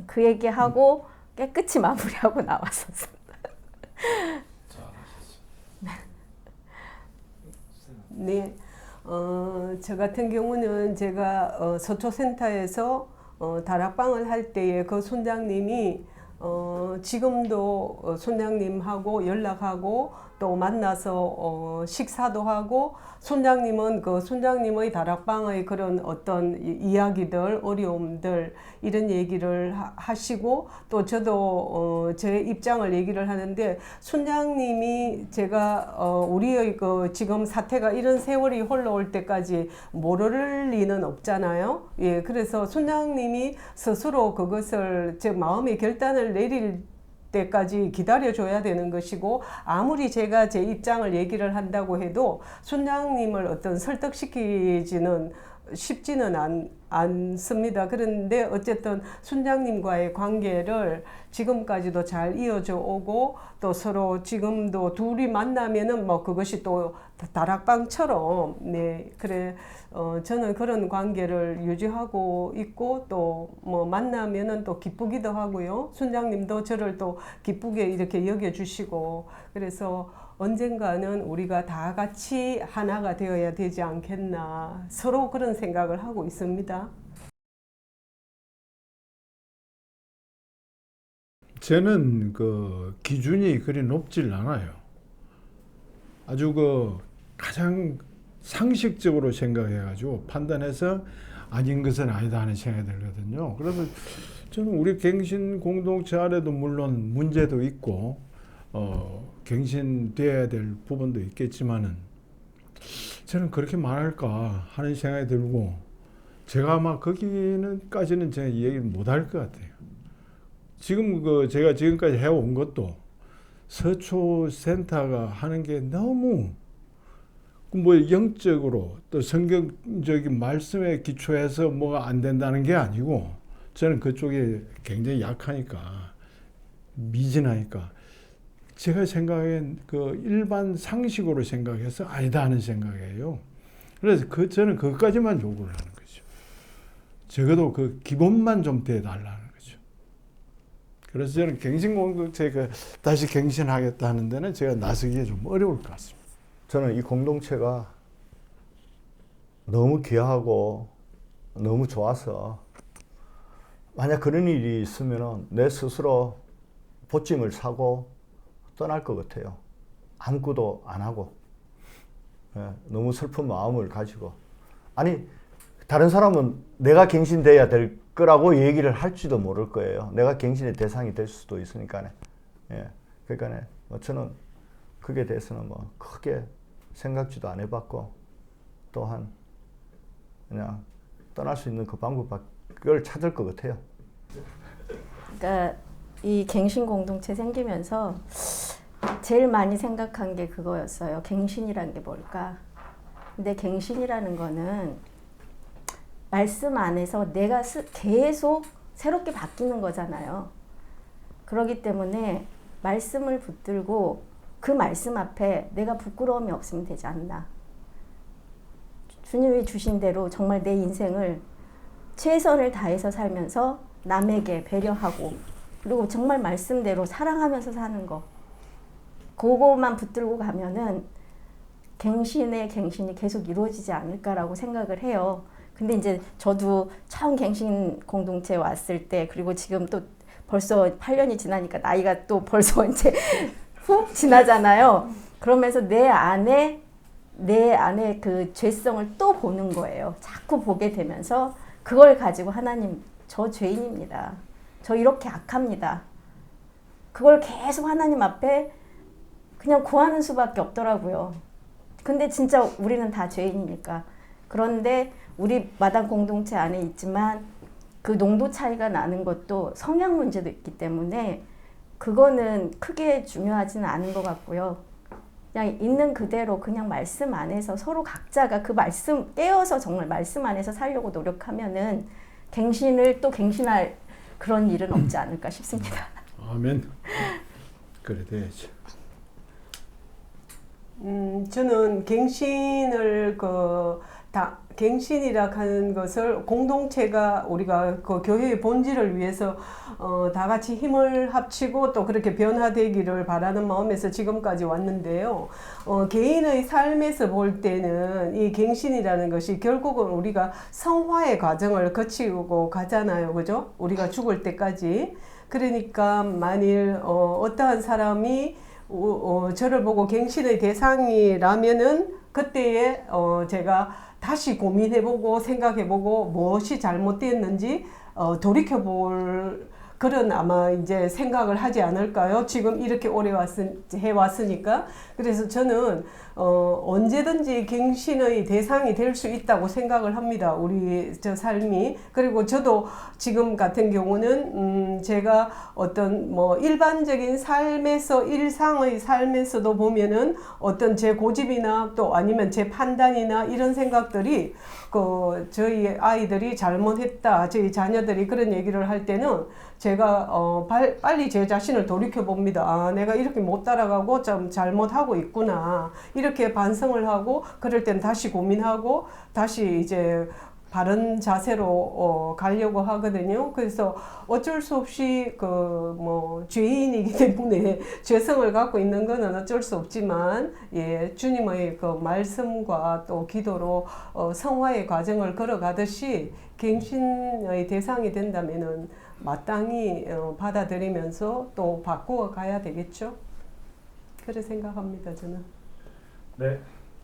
그 얘기하고 깨끗이 마무리하고 나왔었어요. 네, 저 같은 경우는 제가 서초센터에서 다락방을 할 때에 그 손장님이 지금도 손장님하고 연락하고 또 만나서 식사도 하고 손장님은 그 손장님의 다락방의 그런 어떤 이야기들, 어려움들 이런 얘기를 하시고 또 저도 제 입장을 얘기를 하는데 손장님이 제가 우리의 그 지금 사태가 이런 세월이 흘러올 때까지 모를 리는 없잖아요. 예, 그래서 손장님이 스스로 그것을 제 마음의 결단을 내릴 때까지 기다려줘야 되는 것이고 아무리 제가 제 입장을 얘기를 한다고 해도 손장님을 어떤 설득시키지는 쉽지는 않습니다. 그런데 어쨌든 손장님과의 관계를 지금까지도 잘 이어져 오고 또 서로 지금도 둘이 만나면은 뭐 그것이 또 다락방처럼 네 그래 저는 그런 관계를 유지하고 있고 또 뭐 만나면은 또 기쁘기도 하고요. 손장님도 저를 또 기쁘게 이렇게 여겨주시고 그래서 언젠가는 우리가 다 같이 하나가 되어야 되지 않겠나 서로 그런 생각을 하고 있습니다. 저는 그 기준이 그리 높질 않아요. 아주 그 가장 상식적으로 생각해가지고 판단해서 아닌 것은 아니다 하는 생각이 들거든요. 그래서 저는 우리 갱신 공동체 안에도 물론 문제도 있고 갱신돼야 될 부분도 있겠지만은 저는 그렇게 말할까 하는 생각이 들고 제가 아마 거기는까지는 제가 얘기를 못할 것 같아요. 지금 제가 지금까지 해온 것도 서초센터가 하는 게 너무 뭐 영적으로 또 성경적인 말씀에 기초해서 뭐가 안 된다는 게 아니고 저는 그쪽에 굉장히 약하니까 미진하니까 제가 생각엔 그 일반 상식으로 생각해서 아니다 하는 생각이에요. 그래서 저는 그것까지만 요구를 하는 거죠. 적어도 그 기본만 좀 돼달라는 거죠. 그래서 저는 갱신공동체가 다시 갱신하겠다 하는 데는 제가 나서기에 좀 어려울 것 같습니다. 저는 이 공동체가 너무 귀하고 너무 좋아서 만약 그런 일이 있으면 내 스스로 보찜을 사고 떠날 것 같아요. 아무것도 안 하고. 예, 너무 슬픈 마음을 가지고. 아니, 다른 사람은 내가 갱신돼야 될 거라고 얘기를 할지도 모를 거예요. 내가 갱신의 대상이 될 수도 있으니까. 예, 그러니까 뭐 저는 그게 대해서는 뭐 크게 생각지도 안 해봤고, 또한 그냥 떠날 수 있는 그 방법을 찾을 것 같아요. 그러니까 이 갱신 공동체 생기면서 제일 많이 생각한 게 그거였어요. 갱신이란 게 뭘까? 근데 갱신이라는 거는 말씀 안에서 내가 계속 새롭게 바뀌는 거잖아요. 그렇기 때문에 말씀을 붙들고 그 말씀 앞에 내가 부끄러움이 없으면 되지 않나. 주님이 주신 대로 정말 내 인생을 최선을 다해서 살면서 남에게 배려하고 그리고 정말 말씀대로 사랑하면서 사는 거. 그거만 붙들고 가면은 갱신이 계속 이루어지지 않을까라고 생각을 해요. 근데 이제 저도 처음 갱신 공동체에 왔을 때 그리고 지금 또 벌써 8년이 지나니까 나이가 또 벌써 이제 훅 지나잖아요. 그러면서 내 안에 그 죄성을 또 보는 거예요. 자꾸 보게 되면서 그걸 가지고 하나님, 저 죄인입니다. 저 이렇게 악합니다. 그걸 계속 하나님 앞에 그냥 구하는 수밖에 없더라고요. 근데 진짜 우리는 다 죄인이니까. 그런데 우리 마당 공동체 안에 있지만 그 농도 차이가 나는 것도 성향 문제도 있기 때문에 그거는 크게 중요하지는 않은 것 같고요. 그냥 있는 그대로 그냥 말씀 안에서 서로 각자가 그 말씀 깨어서 정말 말씀 안에서 살려고 노력하면은 갱신을 또 갱신할 그런 일은 없지 않을까 싶습니다. 아멘. 그래 돼야죠. 저는 갱신을 갱신이라 하는 것을 공동체가 우리가 그 교회의 본질을 위해서 다 같이 힘을 합치고 또 그렇게 변화되기를 바라는 마음에서 지금까지 왔는데요. 개인의 삶에서 볼 때는 이 갱신이라는 것이 결국은 우리가 성화의 과정을 거치고 가잖아요. 그죠? 우리가 죽을 때까지. 그러니까 만일 어떠한 사람이 저를 보고 갱신의 대상이라면은 그때에 제가 다시 고민해보고 생각해보고 무엇이 잘못됐는지 돌이켜볼 그런 아마 이제 생각을 하지 않을까요? 지금 이렇게 오래 해왔으니까. 그래서 저는 언제든지 갱신의 대상이 될 수 있다고 생각을 합니다. 우리 저 삶이. 그리고 저도 지금 같은 경우는 제가 어떤 뭐 일반적인 삶에서 일상의 삶에서도 보면은 어떤 제 고집이나 또 아니면 제 판단이나 이런 생각들이 저희 아이들이 잘못했다, 저희 자녀들이 그런 얘기를 할 때는 제가 빨리 제 자신을 돌이켜 봅니다. 아, 내가 이렇게 못 따라가고 좀 잘못하고 있구나. 이렇게 반성을 하고 그럴 땐 다시 고민하고 다시 이제 바른 자세로 가려고 하거든요. 그래서 어쩔 수 없이 죄인이기 때문에 죄성을 갖고 있는 거는 어쩔 수 없지만 주님의 그 말씀과 또 기도로 성화의 과정을 걸어가듯이 갱신의 대상이 된다면은 마땅히 받아들이면서 또 바꾸어 가야 되겠죠. 그렇게 생각합니다, 저는. 네,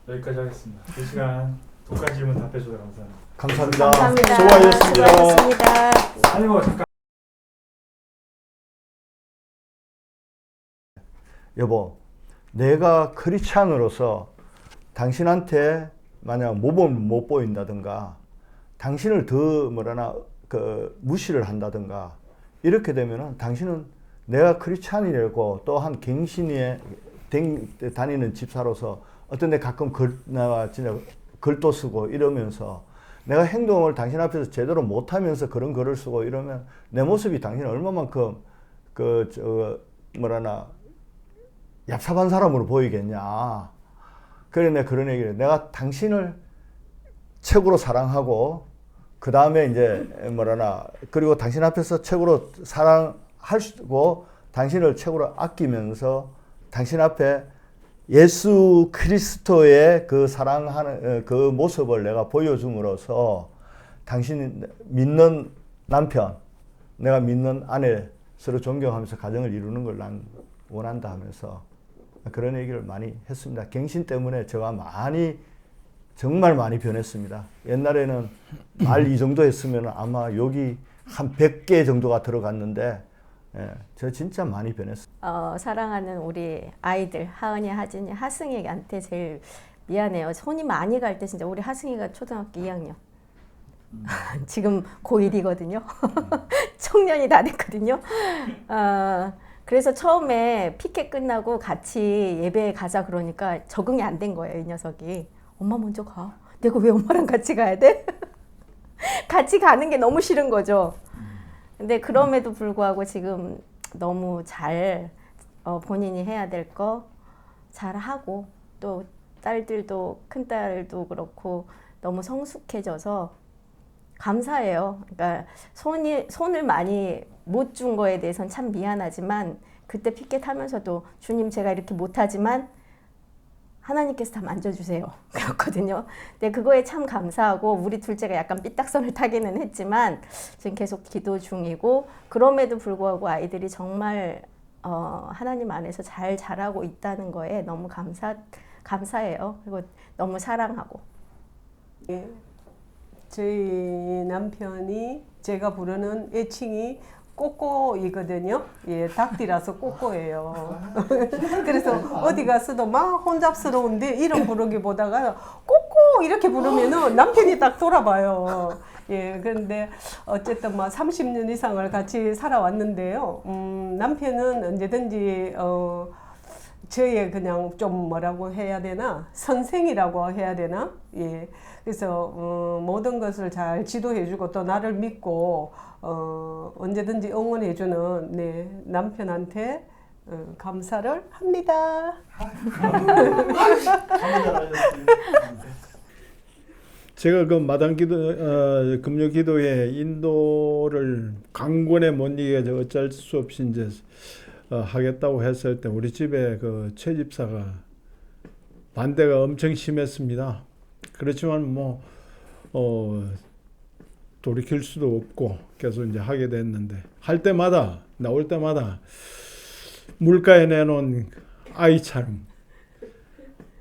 여기까지 하겠습니다. 이 시간 독한 질문 답해 주셔서 감사합니다. 감사합니다. 감사합니다. 수고하셨습니다. 수고하셨습니다. 아니 뭐 잠깐. 여보, 내가 크리스찬으로서 당신한테 만약 모범을 못 보인다든가 당신을 더 무시를 한다든가 이렇게 되면은 당신은 내가 크리스찬이라고 또한 갱신에 다니는 집사로서 어떤 데 가끔 내가 진짜 글도 쓰고 이러면서 내가 행동을 당신 앞에서 제대로 못하면서 그런 글을 쓰고 이러면 내 모습이 당신 얼마만큼 뭐라나 얍삽한 사람으로 보이겠냐. 그래 내가 그런 얘기를 해. 내가 당신을 최고로 사랑하고 그 다음에 이제 뭐라나 그리고 당신 앞에서 최고로 사랑하고 당신을 최고로 아끼면서 당신 앞에 예수 그리스도의 그 사랑하는 그 모습을 내가 보여줌으로써 당신 믿는 남편, 내가 믿는 아내 서로 존경하면서 가정을 이루는 걸 난 원한다 하면서 그런 얘기를 많이 했습니다. 갱신 때문에 제가 정말 많이 변했습니다. 옛날에는 말 이 정도 했으면 아마 여기 한 100개 정도가 들어갔는데 저 진짜 많이 변했어요. 사랑하는 우리 아이들 하은이, 하진이, 하승이한테 제일 미안해요. 손이 많이 갈 때 진짜 우리 하승이가 초등학교 2학년. 지금 고1이거든요. 청년이 다 됐거든요. 그래서 처음에 피켓 끝나고 같이 예배에 가자 그러니까 적응이 안 된 거예요, 이 녀석이. 엄마 먼저 가. 내가 왜 엄마랑 같이 가야 돼? 같이 가는 게 너무 싫은 거죠. 근데 그럼에도 불구하고 지금 너무 잘 본인이 해야 될 거 잘하고 또 딸들도 큰딸도 그렇고 너무 성숙해져서 감사해요. 그러니까 손을 많이 못 준 거에 대해서는 참 미안하지만 그때 피켓 하면서도 주님 제가 이렇게 못하지만 하나님께서 다 만져주세요. 그렇거든요. 근데 그거에 참 감사하고 우리 둘째가 약간 삐딱선을 타기는 했지만 지금 계속 기도 중이고 그럼에도 불구하고 아이들이 정말 하나님 안에서 잘 자라고 있다는 거에 너무 감사해요. 그리고 너무 사랑하고. 예, 저희 남편이 제가 부르는 애칭이 꼬꼬이거든요. 예, 닭띠라서 꼬꼬예요. 그래서 어디 가서도 막 혼잡스러운데 이름 부르기보다가 꼬꼬 이렇게 부르면은 남편이 딱 돌아봐요. 예, 그런데 어쨌든 뭐 30년 이상을 같이 살아왔는데요. 남편은 언제든지 저의 그냥 좀 뭐라고 해야 되나 선생이라고 해야 되나 예 그래서 모든 것을 잘 지도해주고 또 나를 믿고 언제든지 응원해주는 네 남편한테 감사를 합니다. 제가 그 마당 기도, 금요 기도회 인도를 강권에 못 이겨서 어쩔 수 없이 이제 하겠다고 했을 때 우리 집에 그 최 집사가 반대가 엄청 심했습니다. 그렇지만 뭐 돌이킬 수도 없고 계속 이제 하게 됐는데 할 때마다 나올 때마다 물가에 내놓은 아이처럼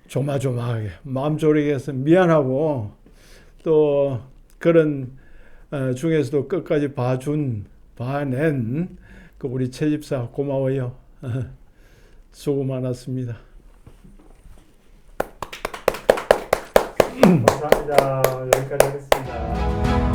조마조마하게 마음 졸이게 해서 미안하고 또 그런 중에서도 끝까지 봐낸 그 우리 최 집사 고마워요. 수고 많았습니다. 감사합니다. 여기까지 하겠습니다.